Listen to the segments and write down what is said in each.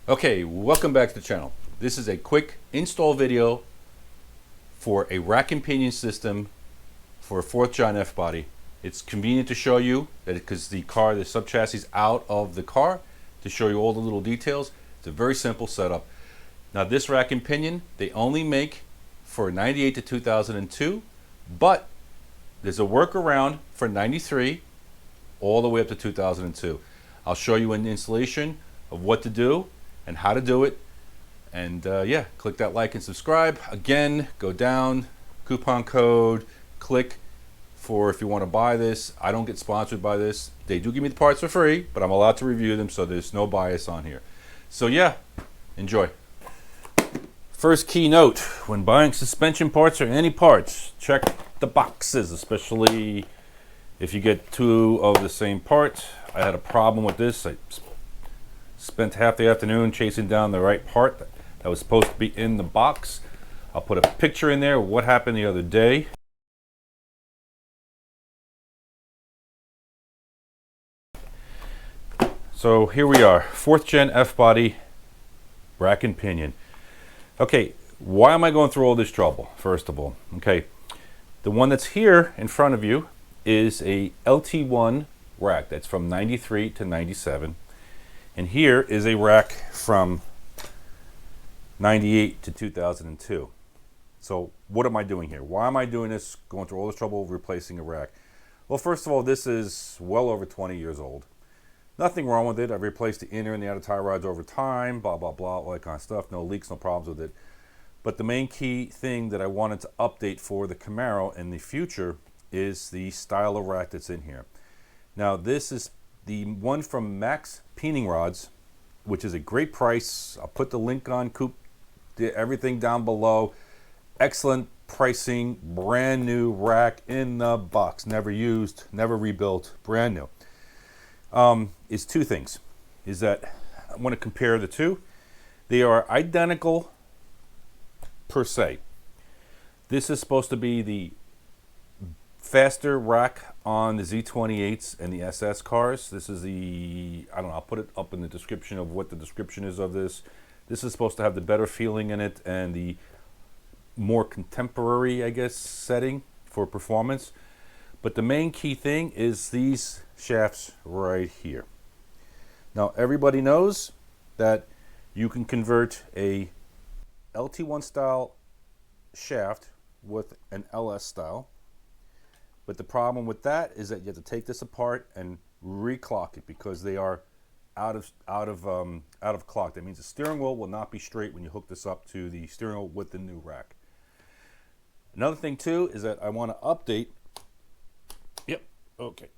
Okay, welcome back to the channel. This is a quick install video for a rack and pinion system for a 4th gen F-body. It's convenient to show you that because the sub-chassis is out of the car, to show you all the little details. It's a very simple setup. Now this rack and pinion, they only make for 98 to 2002, but there's a workaround for 93 all the way up to 2002. I'll show you an installation of what to do and how to do it. And yeah, click that like and subscribe. Again, go down, coupon code, click for if you want to buy this. I don't get sponsored by this. They do give me the parts for free, but I'm allowed to review them, so there's no bias on here. So yeah, enjoy. First key note, when buying suspension parts or any parts, check the boxes, especially if you get two of the same part. I had a problem with this. I spent half the afternoon chasing down the right part that was supposed to be in the box. I'll put a picture in there of what happened the other day. So here we are, 4th gen F-body rack and pinion. Okay, why am I going through all this trouble, first of all? Okay, the one that's here in front of you is a LT1 rack that's from 93 to 97. And here is a rack from 98 to 2002. So what am I doing here? Why am I doing this, going through all this trouble of replacing a rack? Well, first of all, this is well over 20 years old. Nothing wrong with it. I've replaced the inner and the outer tie rods over time, blah, blah, blah, all that kind of stuff. No leaks, no problems with it. But the main key thing that I wanted to update for the Camaro in the future is the style of rack that's in here. Now, this is the one from MaXpeedingRods, which is a great price. I'll put the link on everything down below. Excellent pricing, brand new rack in the box, never used, never rebuilt, brand new. Is two things. Is that I want to compare the two. They are identical per se. This is supposed to be the faster rack on the Z28s and the SS cars. This is the, I don't know, I'll put it up in the description of what the description is of this. This is supposed to have the better feeling in it and the more contemporary, I guess, setting for performance. But the main key thing is these shafts right here. Now everybody knows that you can convert a LT1 style shaft with an LS style. But the problem with that is that you have to take this apart and reclock it because they are out of clock. That means the steering wheel will not be straight when you hook this up to the steering wheel with the new rack. Another thing too is that I want to update. Yep. Okay.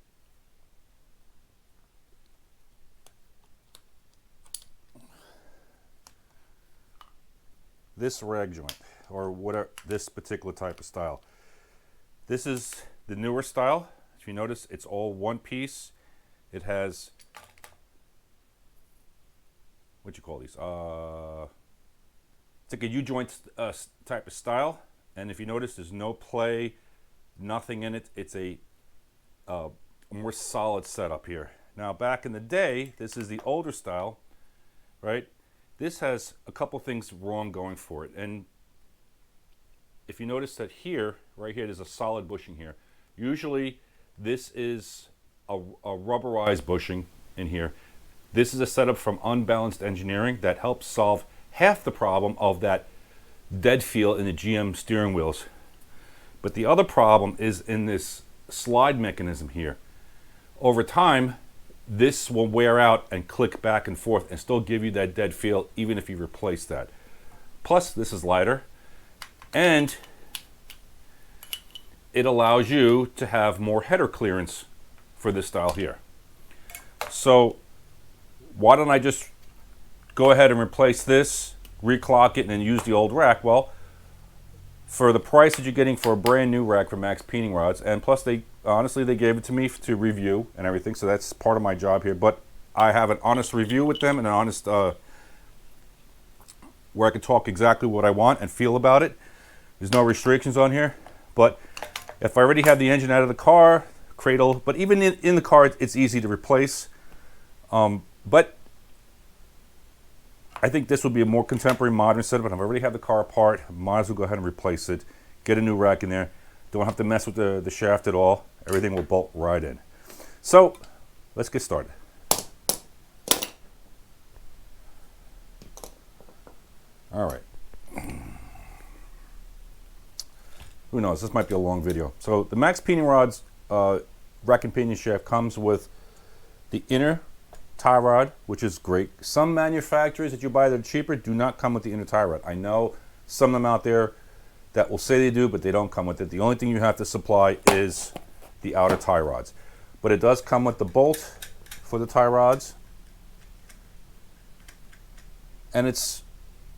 This rag joint, or whatever, this particular type of style. This is the newer style. If you notice, it's all one piece. It has, what you call these? It's like a U-joint type of style. And if you notice, there's no play, nothing in it. It's a more solid setup here. Now, back in the day, this is the older style, right? This has a couple things wrong going for it. And if you notice that here, right here, there's a solid bushing here. Usually this is a rubberized bushing in here. This is a setup from Unbalanced Engineering that helps solve half the problem of that dead feel in the GM steering wheels. But the other problem is in this slide mechanism here. Over time, this will wear out and click back and forth and still give you that dead feel even if you replace that. Plus, this is lighter. And it allows you to have more header clearance for this style here. So why don't I just go ahead and replace this, reclock it, and then use the old rack? Well, for the price that you're getting for a brand new rack from MaXpeedingRods, and plus they honestly they gave it to me to review and everything, so that's part of my job here. But I have an honest review with them and an honest where I can talk exactly what I want and feel about it. There's no restrictions on here. But if I already have the engine out of the car, cradle, but even in the car, it's easy to replace. But I think this would be a more contemporary, modern setup, and I've already had the car apart. Might as well go ahead and replace it. Get a new rack in there. Don't have to mess with the shaft at all. Everything will bolt right in. So, let's get started. All right. Who knows? This might be a long video. So, the MaXpeedingRods Rack and Pinion shaft comes with the inner tie rod, which is great. Some manufacturers that you buy that are cheaper do not come with the inner tie rod. I know some of them out there that will say they do, but they don't come with it. The only thing you have to supply is the outer tie rods. But it does come with the bolt for the tie rods. And it's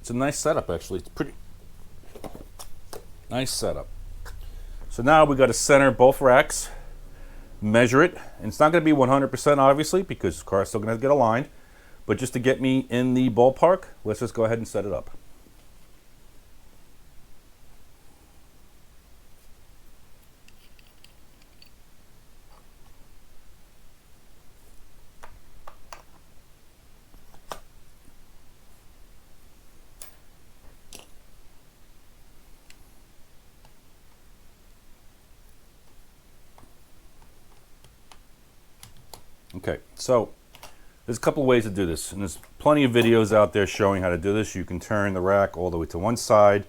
a nice setup, actually. It's pretty nice setup. So now we got to center both racks, measure it, and it's not going to be 100% obviously because the car is still going to get aligned, but just to get me in the ballpark, let's just go ahead and set it up. Okay, so there's a couple ways to do this, and there's plenty of videos out there showing how to do this. You can turn the rack all the way to one side,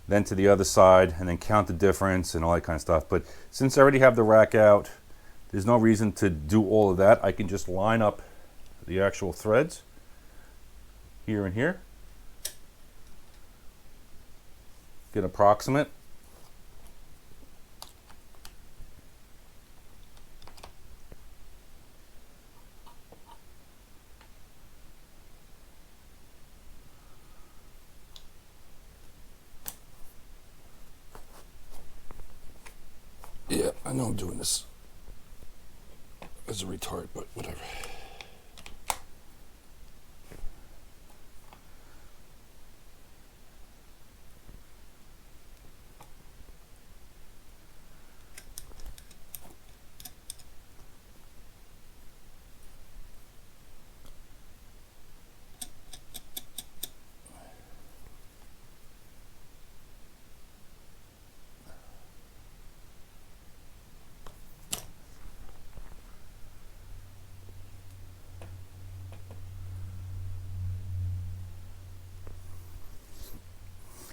then to the other side, and then count the difference and all that kind of stuff. But since I already have the rack out, there's no reason to do all of that. I can just line up the actual threads here and here, get approximate. Yeah, I know I'm doing this as a retard, but whatever.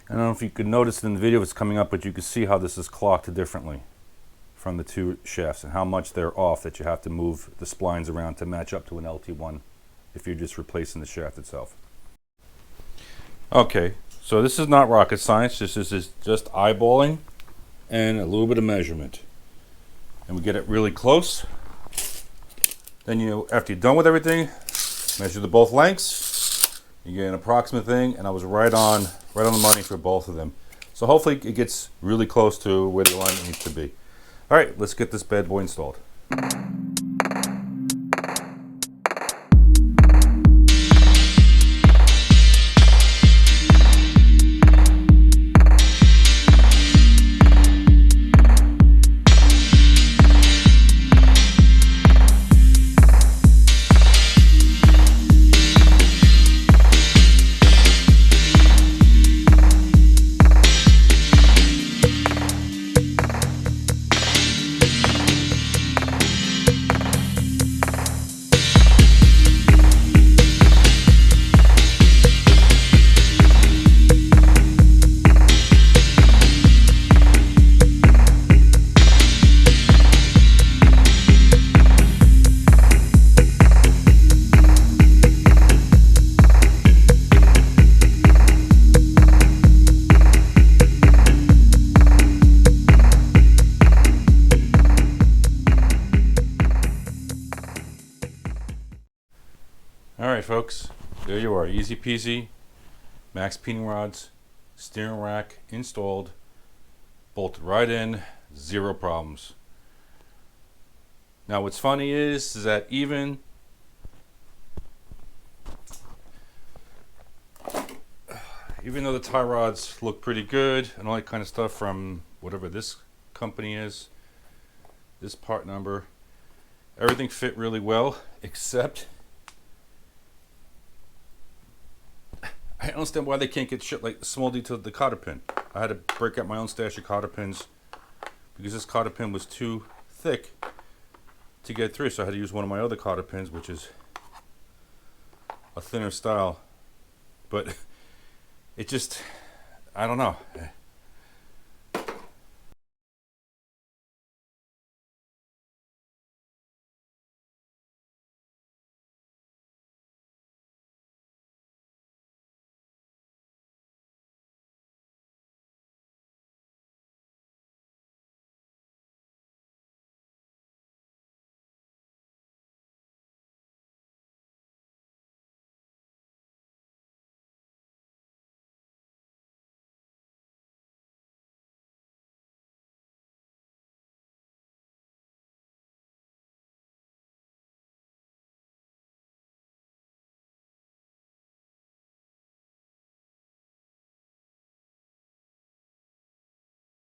I don't know if you could notice in the video it's coming up, but you can see how this is clocked differently from the two shafts and how much they're off that you have to move the splines around to match up to an LT1 if you're just replacing the shaft itself. Okay, so this is not rocket science. This is just eyeballing and a little bit of measurement. And we get it really close. Then after you're done with everything, measure the both lengths. You get an approximate thing, and I was right on the money for both of them. So hopefully it gets really close to where the alignment needs to be. All right, let's get this bad boy installed. Alright folks, there you are, easy peasy, MaXpeedingRods, steering rack installed, bolted right in, zero problems. Now what's funny is that even though the tie rods look pretty good and all that kind of stuff from whatever this company is, this part number, everything fit really well except don't understand why they can't get shit like the small detail, the cotter pin. I had to break out my own stash of cotter pins because this cotter pin was too thick to get through. So I had to use one of my other cotter pins, which is a thinner style. But it just, I don't know.